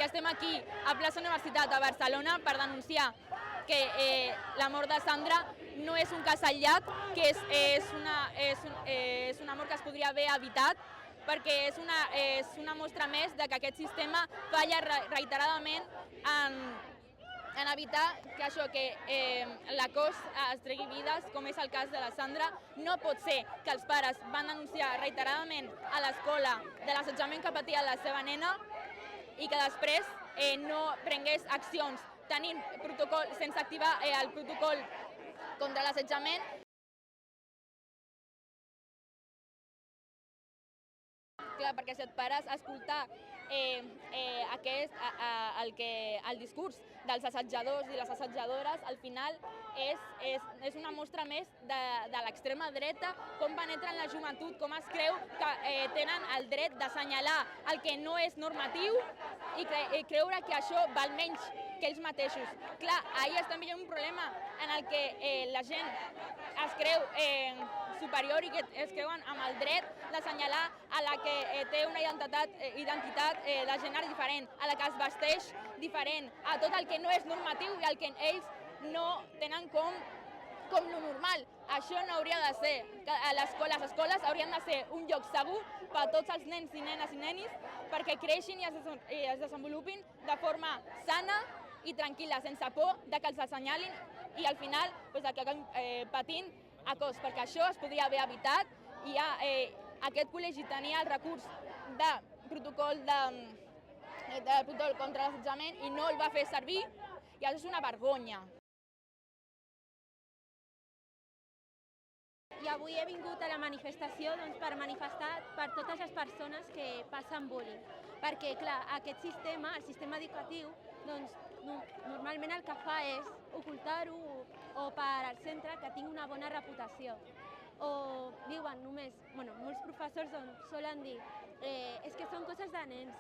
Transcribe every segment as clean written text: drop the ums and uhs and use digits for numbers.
estem aquí a Plaça Universitat de Barcelona per denunciar que la mort de Sandra no és un cas aïllat, que és una mort que es podria haver evitat, perquè és una mostra més de que aquest sistema falla reiteradament en evitar que la cos es tregui vides, com és el cas de la Sandra. No pot ser que els pares van denunciar reiteradament a l'escola de l'assetjament que patia la seva nena i que després no prengués accions tenint protocol, sense activar el protocol contra l'assetjament. Clar, perquè si et pares a escoltar el discurs dels assetjadors i les assetjadores, al final és una mostra més de l'extrema dreta, com penetren la joventut, com es creu que tenen el dret d'assenyalar el que no és normatiu i creure que això val menys que ells mateixos. Clar, ahir estem veient un problema en el que la gent es creu superior i que es creuen amb el dret d'assenyalar a la que té una identitat de gènere diferent, a la que es vesteix diferent, a tot el que no és normatiu i el que ells no tenen com lo normal. Això no hauria de ser. Les escoles haurien de ser un lloc segur per a tots els nens i nenes i nenis perquè creixin i es desenvolupin de forma sana i tranquil·la, sense por de que els assenyalin i al final que acabin patint acost, perquè això es podria haver evitat i aquest col·legi tenia el recurs de protocol contra l'assetjament i no el va fer servir i això és una vergonya. I avui he vingut a la manifestació per manifestar per totes les persones que passen bullying. Perquè, clar, aquest sistema, el sistema educatiu, normalment el que fa és ocultar-ho o per al centre que tingui una bona reputació. O diuen només, molts professors solen dir és que són coses de nens,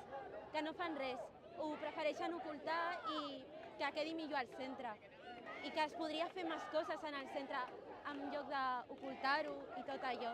que no fan res, ho prefereixen ocultar i que quedi millor al centre. I que es podria fer més coses en el centre en lloc d'ocultar-ho i tot allò.